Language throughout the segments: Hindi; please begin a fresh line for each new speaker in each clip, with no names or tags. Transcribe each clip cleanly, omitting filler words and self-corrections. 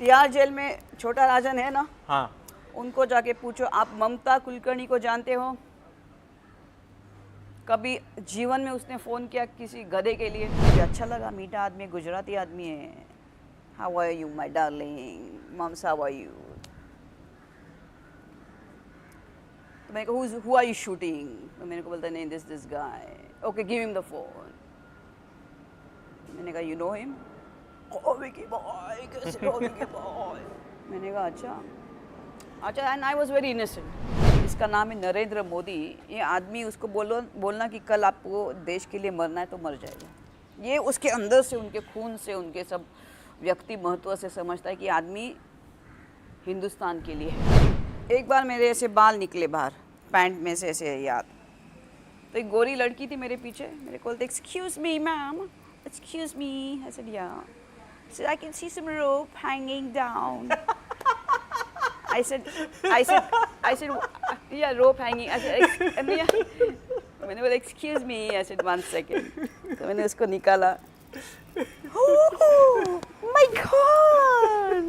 तिहाड़ जेल में छोटा राजन है ना,
हाँ,
उनको जाके पूछो, आप ममता कुलकर्णी को जानते हो? कभी जीवन में उसने फ़ोन किया किसी गधे के लिए? मुझे अच्छा लगा, मीठा आदमी, गुजराती आदमी है। How are you my darling, mums how are you? तो मैंने कहा हु आर यू शूटिंग? तो मेरे को बोलता नहीं, this guy. Okay, give him the phone. मैंने कहा you know him? Oh Vicky boy, कैसे हो विकी बॉय? मैंने कहा अच्छा, and I was very innocent. इसका नाम है नरेंद्र मोदी। ये आदमी, उसको बोलना कि कल आपको देश के लिए मरना है तो मर जाएगा। ये उसके अंदर से, उनके खून से, उनके सब व्यक्ति महत्व से समझता है कि आदमी हिंदुस्तान के लिए है। एक बार मेरे ऐसे बाल निकले बाहर पैंट में से ऐसे, याद। तो एक गोरी लड़की थी मेरे पीछे, मेरे को बोलते excuse me ma'am, excuse me. I said या। So I can see some rope hanging down. I said, yeah, rope hanging. I said, मैंने बोला excuse me. I said 1 second. तो मैंने उसको निकाला. Oh my God!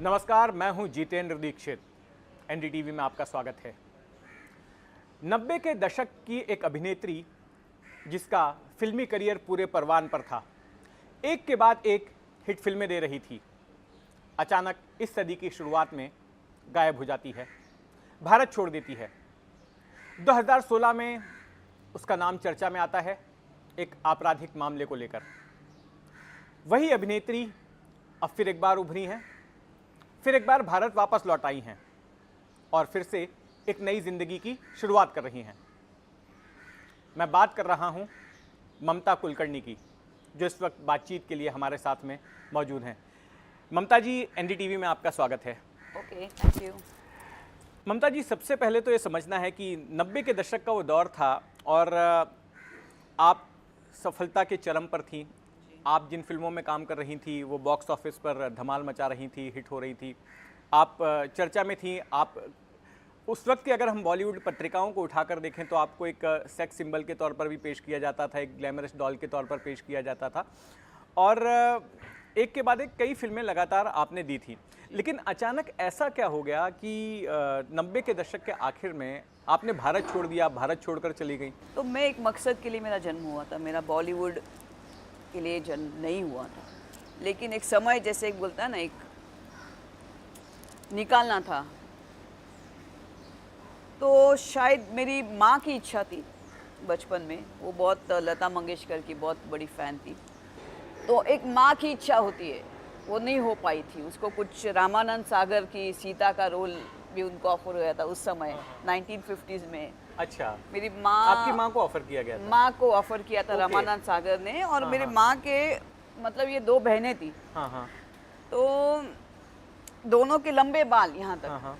नमस्कार, मैं हूं जितेंद्र दीक्षित। एनडीटीवी में आपका स्वागत है। 90 के दशक की एक अभिनेत्री जिसका फिल्मी करियर पूरे परवान पर था, एक के बाद एक हिट फिल्में दे रही थी, अचानक इस सदी की शुरुआत में गायब हो जाती है, भारत छोड़ देती है। 2016 में उसका नाम चर्चा में आता है एक आपराधिक मामले को लेकर। वही अभिनेत्री अब फिर एक बार उभरी हैं, फिर एक बार भारत वापस लौट आई हैं और फिर से एक नई जिंदगी की शुरुआत कर रही हैं। मैं बात कर रहा हूं ममता कुलकर्णी की, जो इस वक्त बातचीत के लिए हमारे साथ में मौजूद हैं। ममता जी, एनडीटीवी में आपका स्वागत है।
Okay, thank you.
Mamta ji, सबसे पहले तो ये समझना है कि 90 के दशक का वो दौर था और आप सफलता के चरम पर थी। आप जिन फिल्मों में काम कर रही थी वो बॉक्स ऑफिस पर धमाल मचा रही थी, हिट हो रही थी, आप चर्चा में थी। आप उस वक्त की अगर हम बॉलीवुड पत्रिकाओं को उठाकर देखें तो आपको एक सेक्स सिंबल के तौर पर भी पेश किया जाता था, एक ग्लैमरस डॉल के तौर पर पेश किया जाता था और एक के बाद एक कई फिल्में लगातार आपने दी थी। लेकिन अचानक ऐसा क्या हो गया कि 90 के दशक के आखिर में आपने भारत छोड़ दिया, भारत छोड़कर चली गई?
तो मैं एक मकसद के लिए मेरा जन्म हुआ था, मेरा बॉलीवुड के लिए जन्म नहीं हुआ था, लेकिन एक समय, जैसे एक बोलता है ना, एक निकालना था। तो शायद मेरी माँ की इच्छा थी बचपन में, वो बहुत लता मंगेशकर की बहुत बड़ी फ़ैन थी। तो एक माँ की इच्छा होती है, वो नहीं हो पाई थी। उसको कुछ रामानंद सागर की सीता का रोल भी उनको ऑफर हुआ था उस समय 1950s में।
अच्छा,
मेरी माँ,
आपकी माँ को ऑफर किया गया था?
माँ को ऑफर किया था
ओके।
रामानंद सागर ने। और
हाँ,
मेरी
हाँ।
माँ के मतलब ये 2 बहनें थी,
हाँ हाँ
तो दोनों के लंबे बाल यहाँ तक,
हाँ हाँ,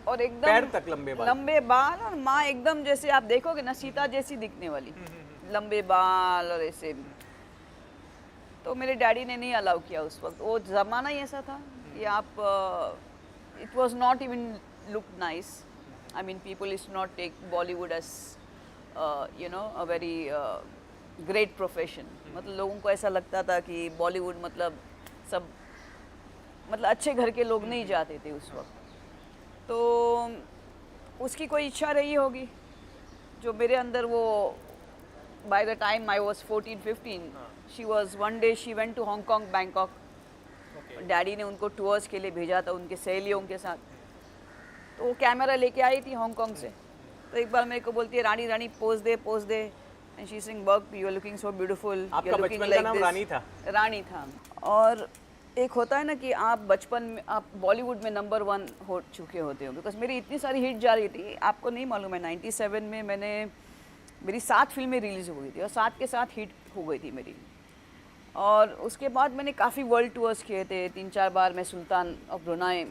और एकदम
पैर तक लंबे बाल।
लंबे बाल, और माँ एकदम जैसे आप देखोगे ना सीता जैसी दिखने वाली, लंबे बाल और ऐसे। तो मेरे डैडी ने नहीं अलाउ किया उस वक्त, वो ज़माना ही ऐसा था कि आप, it was not even look nice. I mean people is not take Bollywood as you know a very great profession. मतलब लोगों को ऐसा लगता था कि बॉलीवुड मतलब सब, मतलब अच्छे घर के लोग नहीं जाते थे उस वक्त। तो उसकी कोई इच्छा रही होगी जो मेरे अंदर वो, by the time I was 14-15, she was one day she went to Hong Kong, Bangkok. Daddy ने उनको टूर्स के लिए भेजा था उनके सहेलियों के साथ। तो वो कैमरा लेके आई थी हांगकांग से। तो एक बार मेरे को बोलती है, रानी रानी पोज दे। And she sing, work, you are looking so beautiful.
आपका बचपन का नाम रानी था?
रानी था। और एक होता है ना कि आप बचपन में आप बॉलीवुड में नंबर 1 हो चुके होते हो, बिकॉज मेरी इतनी सारी हिट जा रही थी। आपको नहीं मालूम है, 97 में मेरी 7 फिल्में रिलीज़ हो गई थी और 7 के 7 हिट हो गई थी मेरी। और उसके बाद मैंने काफ़ी वर्ल्ड टूर्स किए थे। 3-4 बार मैं सुल्तान ऑफ ब्रुनाई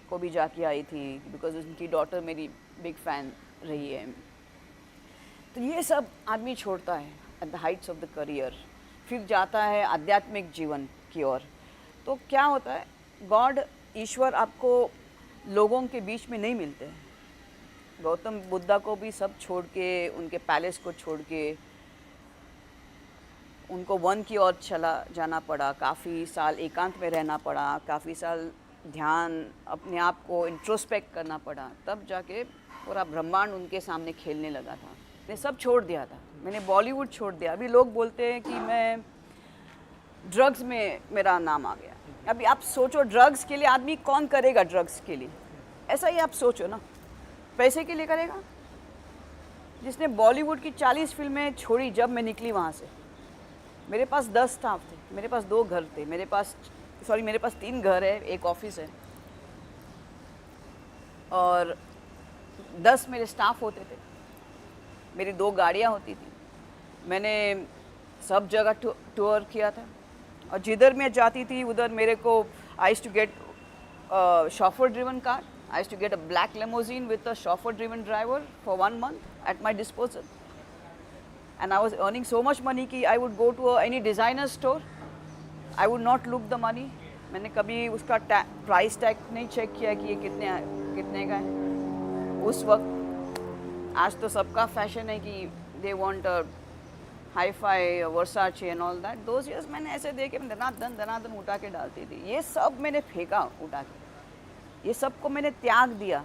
को भी जाके आई थी, बिकॉज उनकी डॉटर मेरी बिग फ़ैन रही है। तो ये सब आदमी छोड़ता है at the Heights of the career, फिर जाता है आध्यात्मिक जीवन की ओर। तो क्या होता है, गॉड, ईश्वर आपको लोगों के बीच में नहीं मिलते हैं। गौतम बुद्धा को भी सब छोड़ के, उनके पैलेस को छोड़ के उनको वन की ओर चला जाना पड़ा, काफ़ी साल एकांत में रहना पड़ा, काफ़ी साल ध्यान अपने आप को इंट्रोस्पेक्ट करना पड़ा, तब जाके पूरा ब्रह्मांड उनके सामने खेलने लगा था। मैंने सब छोड़ दिया था, मैंने बॉलीवुड छोड़ दिया। अभी लोग बोलते हैं कि मैं ड्रग्स में मेरा नाम आ गया। अभी आप सोचो, ड्रग्स के लिए आदमी कौन करेगा? ड्रग्स के लिए ऐसा ही आप सोचो ना, पैसे के लिए करेगा? जिसने बॉलीवुड की 40 फिल्में छोड़ी जब मैं निकली वहाँ से, मेरे पास 10 स्टाफ थे, मेरे पास 2 घर थे, मेरे पास 3 घर है, एक ऑफिस है और 10 मेरे स्टाफ होते थे, मेरी 2 गाड़ियाँ होती थी। मैंने सब जगह टूर किया था और जिधर मैं जाती थी उधर मेरे को I used to get chauffeur driven car. I used to get a black limousine with a chauffeur driven driver for 1 month at my disposal. And I was earning so much money कि I would go to any designer store. I would not look the money. मैंने कभी उसका प्राइस टैग नहीं चेक किया कि ये कितने का है उस वक्त। आज तो सबका फैशन है कि they want a hi fi, Versace and all that. Those years मैंने ऐसे देखे दनादन उठा के डालती थी। ये सब मैंने फेंका उठा के, ये सब को मैंने त्याग दिया।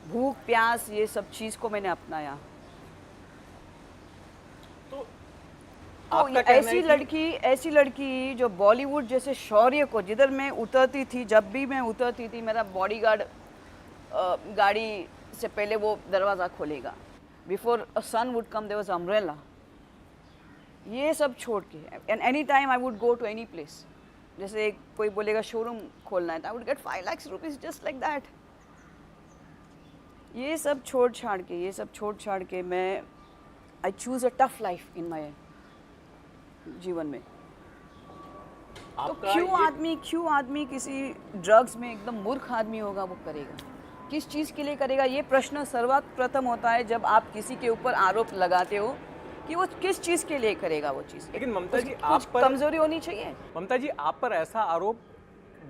भूख प्यास ये सब चीज़ को मैंने अपनाया।
तो
ऐसी लड़की जो बॉलीवुड जैसे शौर्य को, जिधर मैं उतरती थी, जब भी मैं उतरती थी, मेरा बॉडीगार्ड गाड़ी से पहले वो दरवाज़ा खोलेगा। Before a sun would come there was umbrella. ये सब छोड़ के and any time I would go to any place. जैसे कोई बोलेगा शोरूम खोलना है तो I would get 5 lakh rupees just like that. ये सब छोड़ छाड़ के मैं I choose a tough life in my जीवन में। तो क्यों आदमी किसी ड्रग्स में एकदम मूर्ख आदमी होगा वो करेगा? किस चीज़ के लिए करेगा? ये प्रश्न सर्वप्रथम होता है जब आप किसी के ऊपर आरोप लगाते हो कि वो किस चीज़ के लिए करेगा वो चीज़।
लेकिन ममता जी,
आप पर कमजोरी होनी चाहिए।
ममता जी, आप पर ऐसा आरोप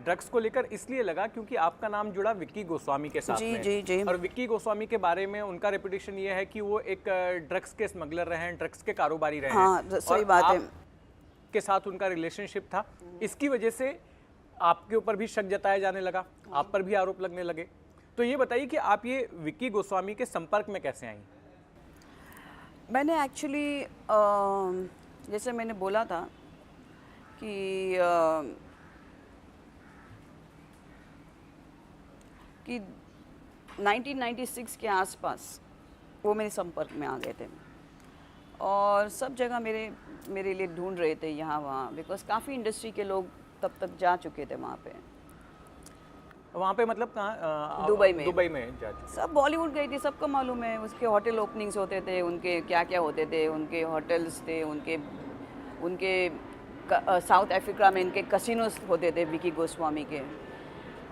ड्रग्स को लेकर इसलिए लगा क्योंकि आपका नाम जुड़ा विक्की गोस्वामी के साथ में।
जी।
और विक्की गोस्वामी के बारे में उनका रेपुटेशन ये है कि वो एक ड्रग्स के स्मगलर रहे हैं, ड्रग्स के कारोबारी रहे हैं।
हाँ, सही बात है।
के साथ उनका रिलेशनशिप था, इसकी वजह से आपके ऊपर भी शक जताया जाने लगा, आप पर भी आरोप लगने लगे। तो ये बताइए कि आप ये विक्की गोस्वामी के संपर्क में कैसे आई?
मैंने एक्चुअली जैसे मैंने बोला था कि 1996 के आसपास वो मेरे संपर्क में आ गए थे और सब जगह मेरे लिए ढूंढ रहे थे यहाँ वहाँ, बिकॉज काफ़ी इंडस्ट्री के लोग तब तक जा चुके थे वहाँ पे
मतलब कहाँ?
दुबई में
जा चुके।
सब बॉलीवुड गई थी, सबको मालूम है। उसके होटल ओपनिंग्स होते थे, उनके क्या क्या होते थे, उनके होटल्स थे, उनके साउथ अफ्रीका में इनके कसिनोस होते थे विकी गोस्वामी के,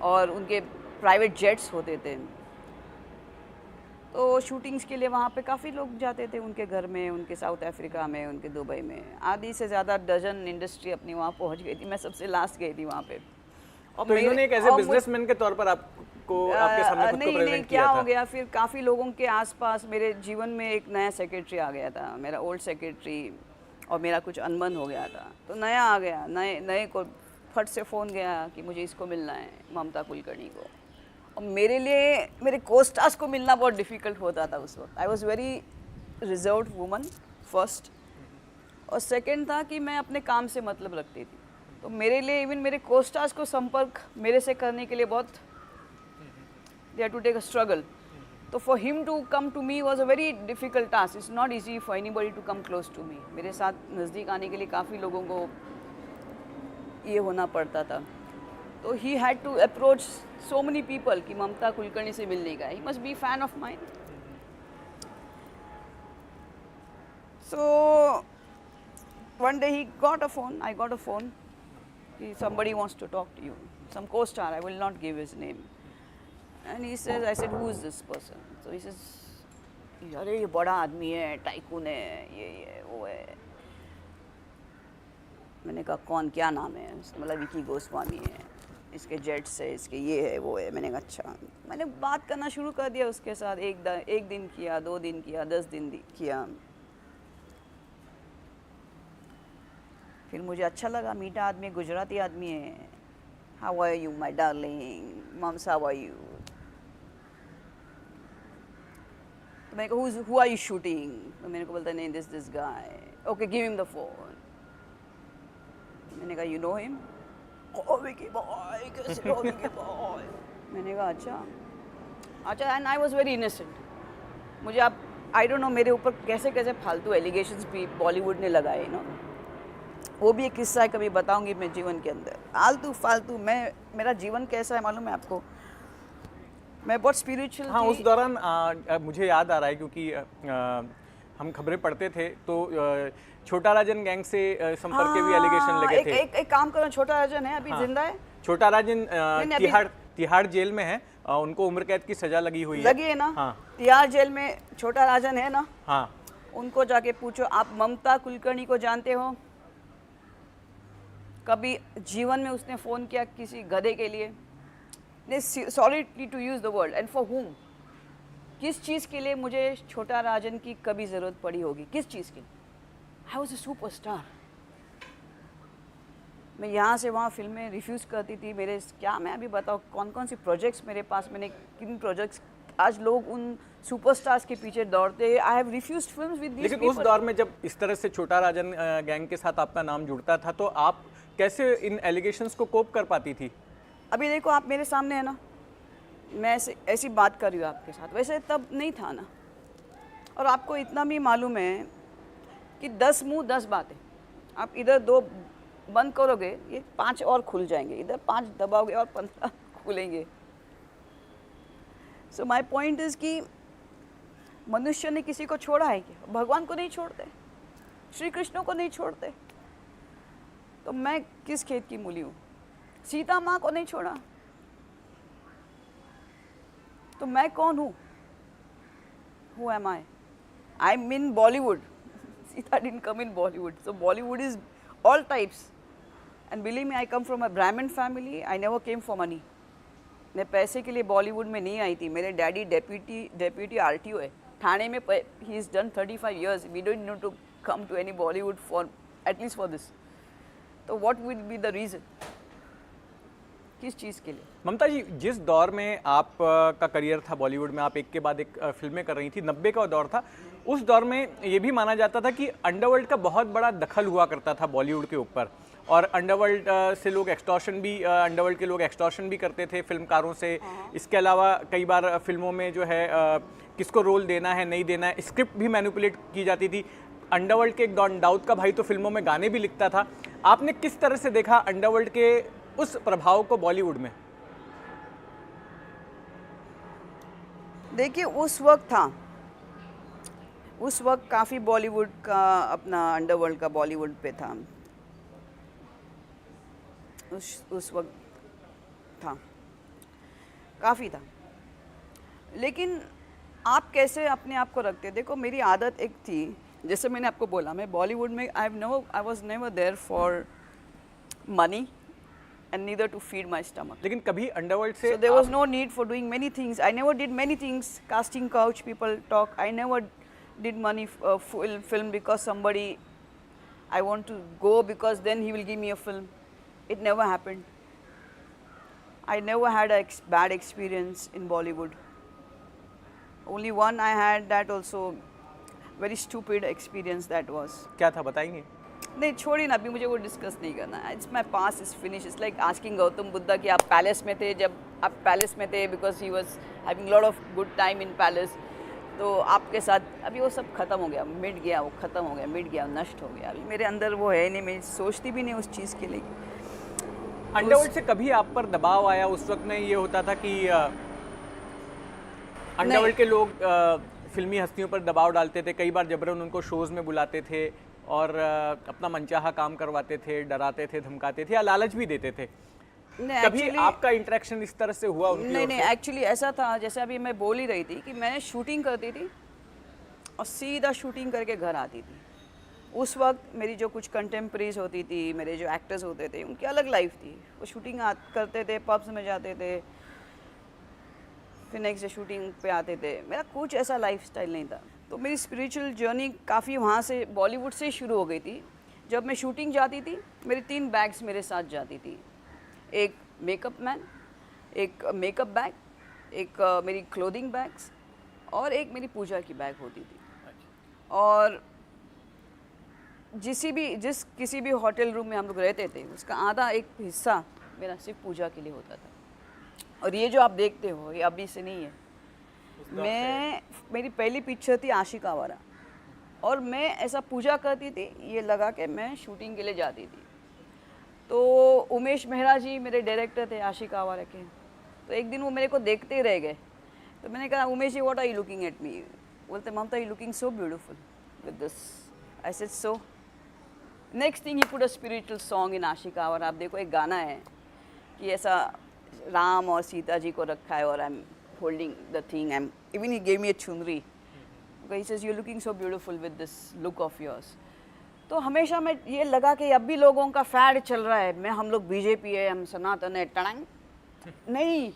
और उनके प्राइवेट जेट्स होते थे। तो शूटिंग्स के लिए वहाँ पे काफ़ी लोग जाते थे उनके घर में, उनके साउथ अफ्रीका में, उनके दुबई में। आधी से ज़्यादा डजन इंडस्ट्री अपनी वहाँ पहुँच गई थी, मैं सबसे लास्ट गई थी वहाँ पे।
और तो इन्होंने एक ऐसे बिजनेसमैन के तौर पर आपको आपके सामने खुद को प्रेजेंट किया था।
क्या हो गया फिर, काफ़ी लोगों के आसपास मेरे जीवन में एक नया सेक्रेटरी आ गया था, मेरा ओल्ड सेक्रेटरी, और मेरा कुछ अनबन हो गया था। तो नया आ गया, नए को फट से फ़ोन गया कि मुझे इसको मिलना है, ममता कुलकर्णी को। और मेरे लिए मेरे कोस्टार्स को मिलना बहुत डिफ़िकल्ट होता था उस वक्त। आई was very reserved woman first, और सेकेंड था कि मैं अपने काम से मतलब रखती थी। तो मेरे लिए इवन मेरे कोस्टार्स को संपर्क मेरे से करने के लिए बहुत they had to take a struggle. तो for him to come to me was a very difficult task. It's not easy for anybody to come close to me. मेरे साथ नज़दीक आने के लिए काफ़ी लोगों को ये होना पड़ता था। तो he had to approach so many people कि ममता कुलकर्णी से मिलने का, he must be fan of mine. So one day he got a phone, I got a phone, somebody wants to talk to you, some co-star, I will not give his name. And he says, I said, who is this person? So he says, अरे ये बड़ा आदमी है, टाइकून है, ये वो है। मैंने कहा कौन, क्या नाम है? मतलब विकी गोस्वामी है, इसके जेट्स है, इसके ये है वो है। मैंने कहा अच्छा। मैंने बात करना शुरू कर दिया उसके साथ। एक दिन किया, 2 दिन किया, 10 दिन किया। फिर मुझे अच्छा लगा, मीठा आदमी, गुजराती आदमी है. How are you my darling, mums how are you. तो मैंने कहा हु आर यू शूटिंग. तो मेरे को बोलता नहीं this guy. Okay give him the phone. मैंने कहा you know him. Oh Vicky boy, कैसे हो विकी बॉय. मैंने कहा अच्छा. And I was very innocent. मुझे आप आई डोंट नो मेरे ऊपर कैसे कैसे फालतू एलिगेशंस भी बॉलीवुड ने लगाए ना. वो भी एक किस्सा है, कभी बताऊंगी मैं जीवन के अंदर. आलतू फालतू. मेरा जीवन कैसा है मालूम है आपको. मैं बहुत स्पिरिचुअल.
हाँ, उस दौरान मुझे याद आ रहा है क्योंकि हम खबरें पढ़ते थे तो छोटा राजन गैंग से संपर्क के भी एलिगेशन लगे थे.
एक काम करो, छोटा राजन है अभी जिंदा है.
छोटा राजन तिहाड़ जेल में है. उनको उम्र कैद की सजा लगी हुई है.
लगी है ना. हाँ. तिहाड़ जेल में छोटा राजन है ना.
हाँ.
उनको जाके पूछो, आप ममता कुलकर्णी को जानते हो. कभी जीवन में उसने फोन किया किसी गधे के लिए. Sorry to use the word. And for whom. किस चीज़ के लिए मुझे छोटा राजन की कभी ज़रूरत पड़ी होगी. किस चीज़ की. I was a superstar. मैं यहाँ से वहाँ फिल्में रिफ्यूज़ करती थी. मेरे क्या मैं अभी बताऊँ कौन कौन सी प्रोजेक्ट्स मेरे पास. मैंने किन प्रोजेक्ट्स. आज लोग उन सुपरस्टार्स के पीछे दौड़ते. I have refused films with these.
लेकिन उस दौर में जब इस तरह से छोटा राजन गैंग के साथ आपका नाम जुड़ता था तो आप कैसे इन एलिगेशंस को कोप कर पाती थी.
अभी देखो आप मेरे सामने है ना. मैं ऐसी बात कर रही हूँ आपके साथ. वैसे तब नहीं था ना. और आपको इतना भी मालूम है कि 10 मुंह 10 बातें. आप इधर 2 बंद करोगे, ये 5 और खुल जाएंगे. इधर 5 दबाओगे और 15 खुलेंगे. सो माय पॉइंट इज कि मनुष्य ने किसी को छोड़ा है क्या. भगवान को नहीं छोड़ते, श्री कृष्ण को नहीं छोड़ते. तो मैं किस खेत की मूली हूँ. सीता माँ को नहीं छोड़ा तो मैं कौन हूँ. Who am I. I am in Bollywood. Sita didn't come in Bollywood. So Bollywood is all types. And believe me, I come from a Brahmin family. I never came for money. मैं पैसे के लिए बॉलीवुड में नहीं आई थी. मेरे डैडी डेप्यूटी आरटीओ है ठाणे में. He is done 35 years. We don't need to come to any Bollywood for at least for this. तो what will be the reason. किस चीज़ के लिए.
ममता जी, जिस दौर में आप का करियर था बॉलीवुड में, आप एक के बाद एक फिल्में कर रही थी, 90 का दौर था. उस दौर में ये भी माना जाता था कि अंडरवर्ल्ड का बहुत बड़ा दखल हुआ करता था बॉलीवुड के ऊपर. और अंडरवर्ल्ड से लोग अंडरवर्ल्ड के लोग एक्सटॉर्शन भी करते थे फिल्मकारों से. इसके अलावा कई बार फिल्मों में जो है किसको रोल देना है नहीं देना है, स्क्रिप्ट भी मैनिपुलेट की जाती थी. अंडरवर्ल्ड के एक डॉन दाऊद का भाई तो फिल्मों में गाने भी लिखता था. आपने किस तरह से देखा अंडरवर्ल्ड के उस प्रभाव को बॉलीवुड में.
देखिए उस वक्त काफ़ी बॉलीवुड का अपना अंडरवर्ल्ड का बॉलीवुड पे था. उस वक्त था, काफ़ी था. लेकिन आप कैसे अपने आप को रखते. देखो मेरी आदत एक थी, जैसे मैंने आपको बोला, मैं बॉलीवुड में I was never there for money and neither to feed my stomach.
लेकिन कभी अंडरवर्ल्ड से
so there was no need for doing many things. I never did many things. Casting couch, people talk. I never did money film because somebody I want to go because then he will give me a film. It never happened. I never had a bad experience in Bollywood. Only one I had, that also very stupid experience that was.
क्या था बताएंगे.
नहीं छोड़िए ना, अभी मुझे वो डिस्कस नहीं करना है. It's my pass is finish. It's like asking Gautam Buddha कि आप पैलेस में थे. जब आप पैलेस में थे because he was having lot of good time in palace, तो आपके साथ अभी वो सब खत्म हो गया, मिट गया, वो खत्म हो गया, मिट गया, नष्ट हो गया. अभी मेरे अंदर वो है नहीं. मैं सोचती भी नहीं उस चीज़ के लिए.
अंडरवर्ल्ड से कभी आप पर दबाव आया. उस वक्त में ये होता था कि अंडरवर्ल्ड के लोग फिल्मी हस्तियों पर दबाव डालते थे. कई बार जबरन उनको शोज़ में बुलाते थे और अपना मनचाहा काम करवाते थे, डराते थे, धमकाते थे या लालच भी देते थे. कभी आपका इंटरेक्शन इस तरह से हुआ उनकी ओर से?
नहीं, एक्चुअली ऐसा था, जैसे अभी मैं बोल ही रही थी कि मैं शूटिंग करती थी और सीधा शूटिंग करके घर आती थी. उस वक्त मेरी जो कुछ कंटेम्प्रेरीज होती थी, मेरे जो एक्टर्स होते थे, उनकी अलग लाइफ थी. वो शूटिंग करते थे, पब्स में जाते थे, फिर नेक्स्ट डे शूटिंग पे आते थे. मेरा कुछ ऐसा लाइफस्टाइल नहीं था. तो मेरी स्पिरिचुअल जर्नी काफ़ी वहाँ से बॉलीवुड से शुरू हो गई थी. जब मैं शूटिंग जाती थी मेरी 3 बैग्स मेरे साथ जाती थी, एक मेकअप मैन, एक मेकअप बैग, एक मेरी क्लोथिंग बैग्स और एक मेरी पूजा की बैग होती थी। और किसी भी होटल रूम में हम लोग रहते थे उसका आधा एक हिस्सा मेरा सिर्फ पूजा के लिए होता था। और ये जो आप देखते हो ये अभी से नहीं है, मेरी पहली पिक्चर थी आशिक आवारा और मैं ऐसा पूजा करती थी, ये लगा के मैं शूटिंग के लिए जाती थी। तो उमेश मेहरा जी मेरे डायरेक्टर थे आशिक आवारा के, तो एक दिन वो मेरे को देखते ही रह गए। तो मैंने कहा Umesh ji what are you looking at me? बोलते Mamta you looking so beautiful with this. I said so. Next thing he put a spiritual song in Aashiq Awara. आप देखो एक गाना है कि ऐसा राम और सीता जी को रखा है और I am holding the thing. Even he gave me a chunri. Okay, he says you're looking so beautiful with this look of yours. तो हमेशा मैं ये लगा कि अब भी लोगों का फैड चल रहा है, हम लोग बीजेपी है, हम सनातन है, टड़ंग नहीं।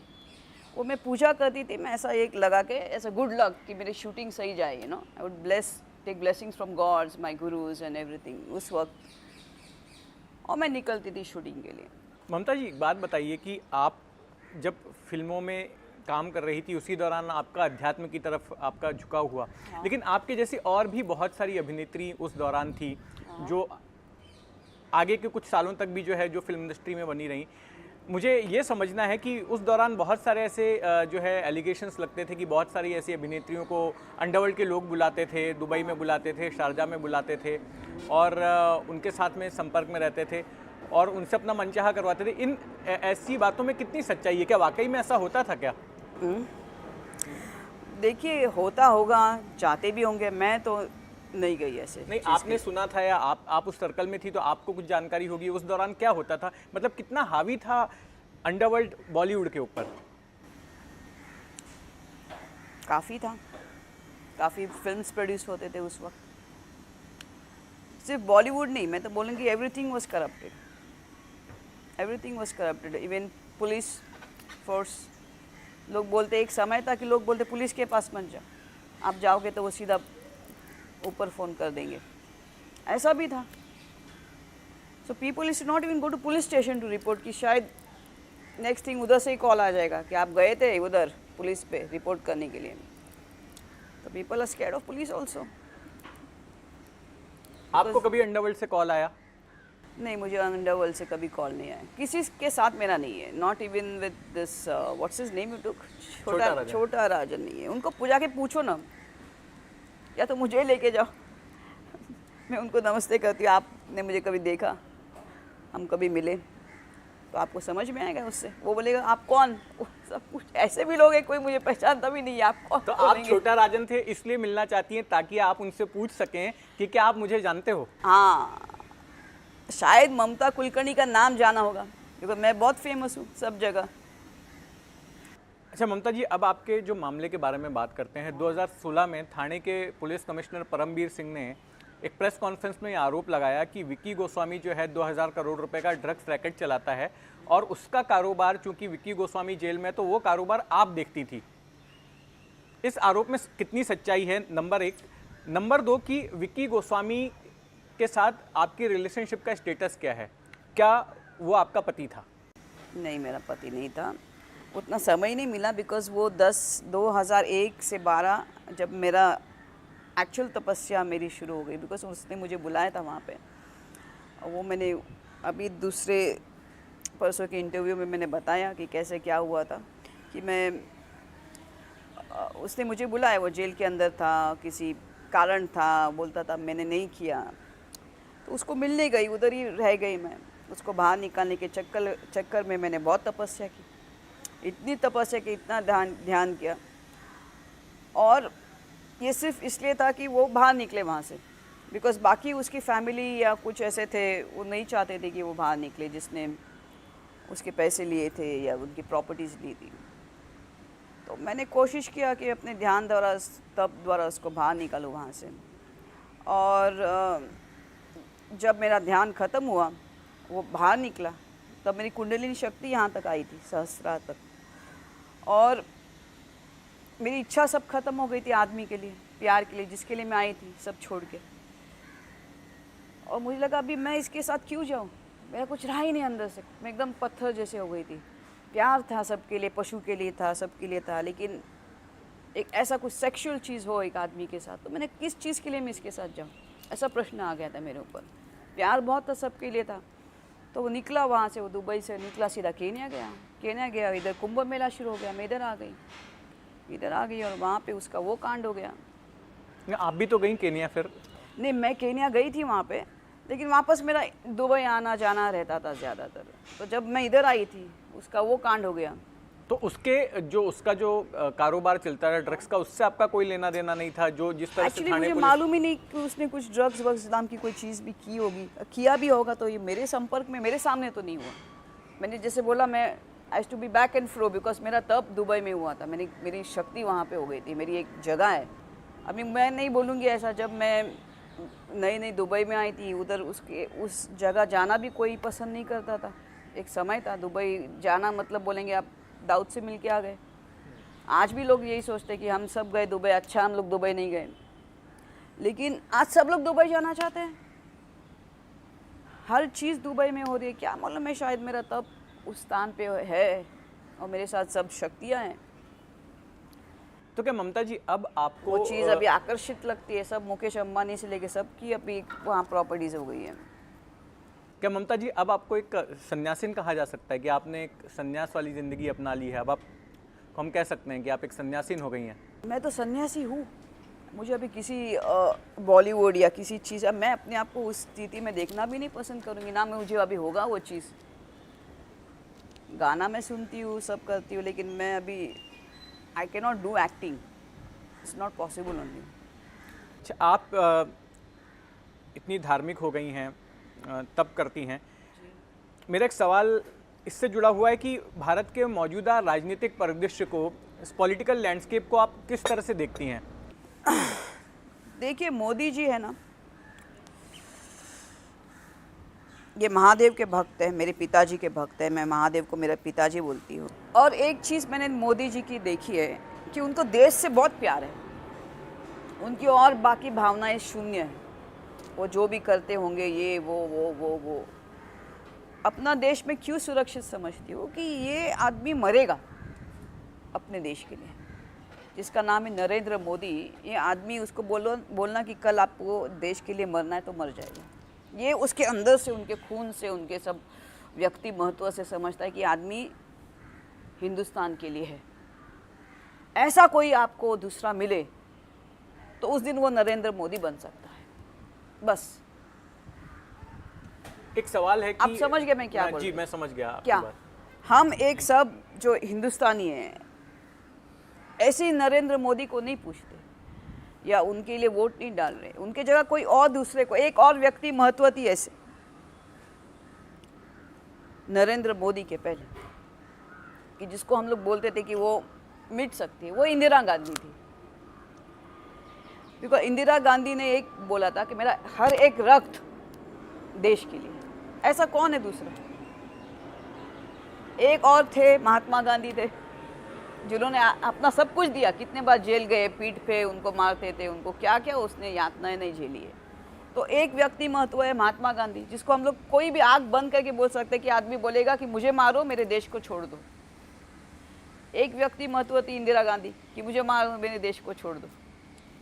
वो मैं पूजा करती थी, मैं ऐसा एक लगा के ऐसा गुड लक कि मेरी शूटिंग सही जाए, you know. I would take blessings from gods, my gurus and everything उस वक्त, और मैं निकलती थी शूटिंग के लिए।
ममता जी, एक बात बताइए कि आप जब फिल्मों में काम कर रही थी उसी दौरान आपका अध्यात्म की तरफ आपका झुकाव हुआ, लेकिन आपके जैसी और भी बहुत सारी अभिनेत्री उस दौरान थी जो आगे के कुछ सालों तक भी जो है जो फिल्म इंडस्ट्री में बनी रही। मुझे ये समझना है कि उस दौरान बहुत सारे ऐसे जो है एलिगेशंस लगते थे कि बहुत सारी ऐसी अभिनेत्रियों को अंडरवर्ल्ड के लोग बुलाते थे, दुबई में बुलाते थे, शारजा में बुलाते थे और उनके साथ में संपर्क में रहते थे और उनसे अपना मनचाहा करवाते थे। इन ऐसी बातों में कितनी सच्चाई है? क्या वाकई में ऐसा होता था क्या?
देखिए होता होगा, चाहते भी होंगे, मैं तो नहीं गई ऐसे।
नहीं, आपने सुना था या आप उस सर्कल में थी तो आपको कुछ जानकारी होगी उस दौरान क्या होता था, मतलब कितना हावी था अंडरवर्ल्ड बॉलीवुड के ऊपर?
काफ़ी था, काफ़ी फिल्म्स प्रोड्यूस होते थे उस वक्त। सिर्फ बॉलीवुड नहीं, मैं तो बोलूँगी everything was corrupted, everything was corrupted. Even police force, लोग बोलते एक समय था कि लोग बोलते पुलिस के पास मत जाओ, आप जाओगे तो वो सीधा ऊपर फ़ोन कर देंगे, ऐसा भी था। So people is not even go to police station to report कि शायद नेक्स्ट थिंग उधर से ही कॉल आ जाएगा कि आप गए थे उधर पुलिस पे रिपोर्ट करने के लिए। तो people are scared of police also.
आपको कभी अंडरवर्ल्ड से कॉल आया?
नहीं, मुझे अंडरवर्ल्ड से कभी कॉल नहीं आया, किसी के साथ मेरा नहीं है, not even with this what's his name you took, छोटा राजन नहीं है। उनको पूजा के पूछो ना, या तो मुझे लेके जाओ मैं उनको नमस्ते करती हूँ, आपने मुझे कभी देखा, हम कभी मिले तो आपको समझ में आएगा उससे। वो बोलेगा आप कौन, सब कुछ ऐसे भी लोग हैं, कोई मुझे पहचानता भी नहीं है, आप कौन?
तो आप छोटा राजन थे इसलिए मिलना चाहती हैं ताकि आप उनसे पूछ सकें कि क्या आप मुझे जानते हो?
हाँ, शायद ममता कुलकर्णी का नाम जाना होगा क्योंकि मैं बहुत फेमस हूँ सब जगह।
अच्छा ममता जी, अब आपके जो मामले के बारे में बात करते हैं। 2016 में थाने के पुलिस कमिश्नर परमबीर सिंह ने एक प्रेस कॉन्फ्रेंस में आरोप लगाया कि विक्की गोस्वामी जो है 2000 करोड़ रुपए का ड्रग्स रैकेट चलाता है और उसका कारोबार, चूंकि विक्की गोस्वामी जेल में, तो वो कारोबार आप देखती थी। इस आरोप में कितनी सच्चाई है, नंबर 1। नंबर 2 कि विक्की गोस्वामी के साथ आपकी रिलेशनशिप का स्टेटस क्या है? क्या वो आपका पति था?
नहीं, मेरा पति नहीं था, उतना समय ही नहीं मिला बिकॉज वो 2001 से 12 जब मेरा एक्चुअल तपस्या मेरी शुरू हो गई, बिकॉज उसने मुझे बुलाया था वहाँ पे। और वो मैंने अभी दूसरे परसों के इंटरव्यू में मैंने बताया कि कैसे क्या हुआ था कि उसने मुझे बुलाया, वो जेल के अंदर था, किसी कारण था, बोलता था मैंने नहीं किया, तो उसको मिलने गई, उधर ही रह गई मैं। उसको बाहर निकालने के चक्कर में मैंने बहुत तपस्या की, इतनी तपस्या की, इतना ध्यान किया, और ये सिर्फ इसलिए था कि वो बाहर निकले वहाँ से, बिकॉज़ बाकी उसकी फैमिली या कुछ ऐसे थे, वो नहीं चाहते थे कि वो बाहर निकले, जिसने उसके पैसे लिए थे या उनकी प्रॉपर्टीज़ ली थी। तो मैंने कोशिश किया कि अपने ध्यान द्वारा, तप द्वारा उसको बाहर निकालूँ वहाँ से। और जब मेरा ध्यान ख़त्म हुआ, वो बाहर निकला, तब मेरी कुंडलिनी शक्ति यहाँ तक आई थी, सहस्रार तक, और मेरी इच्छा सब खत्म हो गई थी आदमी के लिए, प्यार के लिए, जिसके लिए मैं आई थी, सब छोड़ के। और मुझे लगा अभी मैं इसके साथ क्यों जाऊँ, मेरा कुछ रहा ही नहीं अंदर से, मैं एकदम पत्थर जैसे हो गई थी। प्यार था सबके लिए, पशु के लिए था, सबके लिए था, लेकिन एक ऐसा कुछ सेक्सुअल चीज़ हो एक आदमी के साथ, तो मैंने किस चीज़ के लिए मैं इसके साथ जाऊँ, ऐसा प्रश्न आ गया था मेरे ऊपर। प्यार बहुत था, सबके लिए था। तो वो निकला वहाँ से, वो दुबई से निकला, सीधा केन्या गया। केन्या गया, इधर कुंभ मेला शुरू हो गया, मैं इधर आ गई और वहाँ पे उसका वो कांड हो गया।
आप भी तो गई केन्या फिर?
नहीं, मैं केन्या गई थी वहाँ पे, लेकिन वापस मेरा दुबई आना जाना रहता था ज़्यादातर। तो जब मैं इधर आई थी, उसका वो कांड हो गया।
तो उसका जो कारोबार चलता है ड्रग्स का, उससे आपका कोई लेना देना नहीं था? जो जिस तरह से
एक्चुअली
थाने
मुझे
पुलिस
मालूम ही नहीं कि उसने कुछ ड्रग्स वग्स नाम की कोई चीज़ भी की होगी, किया भी होगा तो ये मेरे संपर्क में, मेरे सामने तो नहीं हुआ। मैंने जैसे बोला, मैं I to be back and fro, because मेरा तब दुबई में हुआ था, मेरी शक्ति वहाँ पे हो गई थी, मेरी एक जगह है। अभी मैं नहीं बोलूँगी ऐसा, जब मैं नई दुबई में आई थी, उधर उस जगह जाना भी कोई पसंद नहीं करता था। एक समय था दुबई जाना मतलब बोलेंगे आप दाऊद से मिल के आ गए। आज भी लोग यही सोचते हैं कि हम सब गए दुबई, अच्छा हम लोग दुबई नहीं गए। लेकिन आज सब लोग दुबई जाना चाहते हैं, हर चीज़ दुबई में हो रही है। क्या मालूम है, शायद मेरा तब उस स्थान पे है और मेरे साथ सब शक्तियाँ हैं।
तो क्या ममता जी अब आपको
वो चीज़ अभी आकर्षित लगती है, सब मुकेश अंबानी से लेके सबकी अभी वहाँ प्रॉपर्टीज़ हो गई है।
क्या ममता जी अब आपको एक सन्यासिन कहा जा सकता है कि आपने एक सन्यास वाली ज़िंदगी अपना ली है? अब आप हम कह सकते हैं कि आप एक सन्यासिन हो गई हैं?
मैं तो सन्यासी हूँ। मुझे अभी किसी बॉलीवुड या किसी चीज़, अब मैं अपने आप को उस स्थिति में देखना भी नहीं पसंद करूँगी, ना मैं मुझे अभी होगा वो चीज़। गाना मैं सुनती हूँ, सब करती हूँ, लेकिन मैं अभी I can not do acting, it's not possible only.
अच्छा, आप इतनी धार्मिक हो गई हैं, तब करती हैं। मेरा एक सवाल इससे जुड़ा हुआ है कि भारत के मौजूदा राजनीतिक परिदृश्य को, इस पॉलिटिकल लैंडस्केप को आप किस तरह से देखती हैं?
देखिए, मोदी जी है ना, ये महादेव के भक्त हैं, मेरे पिताजी के भक्त हैं। मैं महादेव को मेरा पिताजी बोलती हूँ। और एक चीज़ मैंने मोदी जी की देखी है कि उनको देश से बहुत प्यार है, उनकी और बाकी भावनाएं शून्य हैं। वो जो भी करते होंगे, ये वो अपना देश में क्यों सुरक्षित समझती हो कि ये आदमी मरेगा अपने देश के लिए, जिसका नाम है नरेंद्र मोदी। ये आदमी, उसको बोलना कि कल आपको देश के लिए मरना है तो मर जाएगा, ये उसके अंदर से, उनके खून से, उनके सब व्यक्ति महत्व से समझता है कि आदमी हिंदुस्तान के लिए है। ऐसा कोई आपको दूसरा मिले तो उस दिन वो नरेंद्र मोदी बन सकता है। बस
एक सवाल है कि
आप समझ गए मैं क्या बोल रही
जी,
हूँ?
मैं समझ गया आपकी
क्या
बात।
हम एक सब जो हिंदुस्तानी हैं ऐसे ही नरेंद्र मोदी को नहीं पूछते या उनके लिए वोट नहीं डाल रहे, उनके जगह कोई और दूसरे को, एक और व्यक्ति महत्व थी ऐसे नरेंद्र मोदी के पहले, कि जिसको हम लोग बोलते थे कि वो मिट सकती है, वो इंदिरा गांधी थी। बिकॉज इंदिरा गांधी ने एक बोला था कि मेरा हर एक रक्त देश के लिए। ऐसा कौन है दूसरा? एक और थे, महात्मा गांधी थे, जिन्होंने अपना सब कुछ दिया, कितने बार जेल गए, पीठ पे उनको मारते थे, उनको क्या क्या उसने यातनाएं नहीं झेली है। तो एक व्यक्ति महत्व है महात्मा गांधी, जिसको हम लोग कोई भी आंख बंद करके बोल सकते हैं कि आदमी बोलेगा कि मुझे मारो, मेरे देश को छोड़ दो। एक व्यक्ति महत्व थी इंदिरा गांधी कि मुझे मारो, मेरे देश को छोड़ दो।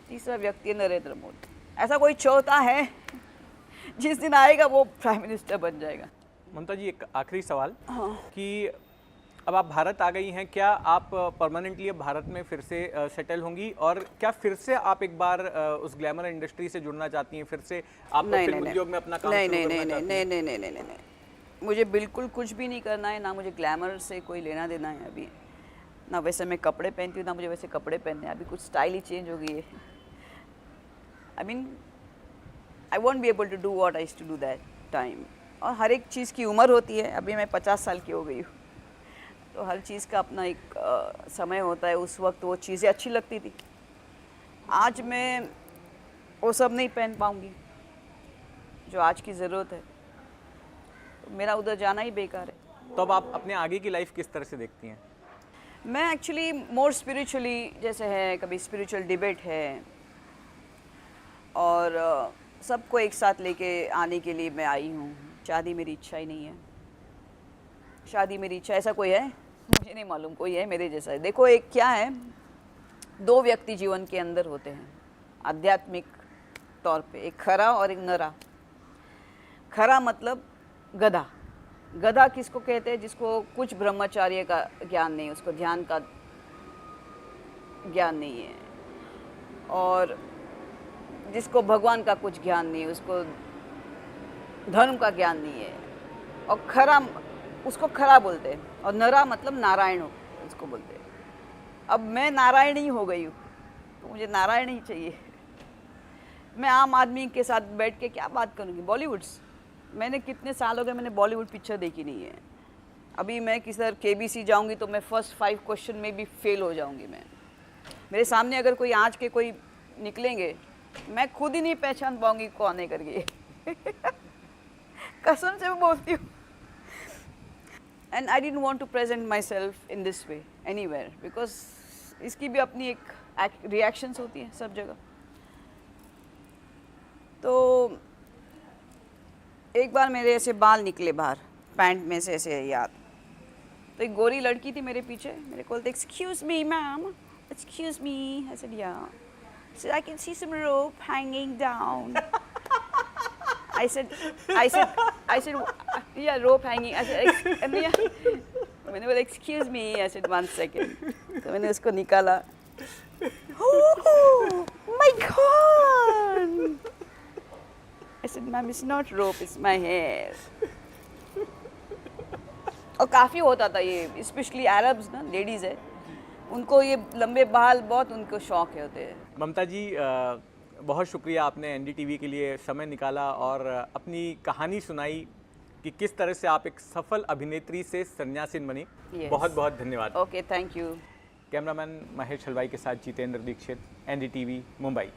तीसरा व्यक्ति है नरेंद्र मोदी। ऐसा कोई चौथा है? जिस दिन आएगा वो प्राइम मिनिस्टर बन जाएगा।
ममता जी, एक आखिरी सवाल
हाँ।
कि अब आप भारत आ गई हैं, क्या आप परमानेंटली अब भारत में फिर से सेटल होंगी, और क्या फिर से आप एक बार उस ग्लैमर इंडस्ट्री से जुड़ना चाहती हैं? फिर से आप फिल्म उद्योग में अपना काम शुरू करना चाहती हैं?
नहीं, मुझे बिल्कुल कुछ भी नहीं करना है, ना मुझे ग्लैमर से कोई लेना देना है अभी। ना वैसे मैं कपड़े पहनती हूँ, ना मुझे वैसे कपड़े पहनने हैं। अभी कुछ स्टाइल ही चेंज हो गई है। I mean I won't be able to do what I used to do that time. और हर एक चीज़ की उम्र होती है। अभी मैं 50 साल की हो गई हूँ, तो हर चीज़ का अपना एक समय होता है। उस वक्त वो चीज़ें अच्छी लगती थी, आज मैं वो सब नहीं पहन पाऊँगी जो आज की ज़रूरत है, तो मेरा उधर जाना ही बेकार है।
तो अब आप अपने आगे की लाइफ किस तरह से देखती हैं?
मैं एक्चुअली मोर स्पिरिचुअली, जैसे है कभी स्पिरिचुअल डिबेट है और सबको एक साथ लेके आने के लिए मैं आई हूँ। शादी मेरी इच्छा ही नहीं है। शादी मेरी इच्छा, ऐसा कोई है? मुझे नहीं मालूम कोई है मेरे जैसा। देखो एक क्या है, दो व्यक्ति जीवन के अंदर होते हैं आध्यात्मिक तौर पे, एक खरा और एक नरा। खरा मतलब गधा। गधा किसको कहते हैं? जिसको कुछ ब्रह्मचार्य का ज्ञान नहीं, उसको ध्यान का ज्ञान नहीं है, और जिसको भगवान का कुछ ज्ञान नहीं है, उसको धर्म का ज्ञान नहीं है। और खरा, उसको खरा बोलते हैं। और नरा मतलब नारायण उसको बोलते हैं। अब मैं नारायण ही हो गई हूँ, तो मुझे नारायण ही चाहिए। मैं आम आदमी के साथ बैठ के क्या बात करूँगी? बॉलीवुड्स, मैंने कितने साल हो गए मैंने बॉलीवुड पिक्चर देखी नहीं है। अभी मैं किसी KBC जाऊँगी तो मैं फर्स्ट 5 क्वेश्चन में भी फेल हो जाऊँगी। मैं, मेरे सामने अगर कोई आज के कोई निकलेंगे, मैं खुद ही नहीं पहचान पाऊँगी कौन है करके। कसम से मैं बोलती हूँ। And I didn't want to present my self in this way anywhere, because इसकी भी अपनी एक रिएक्शंस होती हैं सब जगह। तो एक बार मेरे ऐसे बाल निकले बाहर पैंट में से ऐसे याद, तो एक गोरी लड़की थी मेरे पीछे, मेरे को बोलते excuse me ma'am, excuse me. I said yeah, I can see some rope hanging down. I said, yeah, rope hanging. I said, मैंने बोला excuse me. I said 1 second. तो मैंने उसको निकाला. Oh my God! I said, ma'am, it's not rope, it's my hair. और काफ़ी होता था ये, स्पेशली अरब्स ना, लेडीज़ है, उनको ये लंबे बाल बहुत उनको शौक होते हैं।
ममता जी, बहुत शुक्रिया, आपने NDTV के लिए समय निकाला और अपनी कहानी सुनाई कि किस तरह से आप एक सफल अभिनेत्री से सन्यासिन बनी। बहुत बहुत धन्यवाद।
Okay, thank you.
Cameraman Mahesh हलवाई के साथ जितेंद्र दीक्षित, NDTV मुंबई।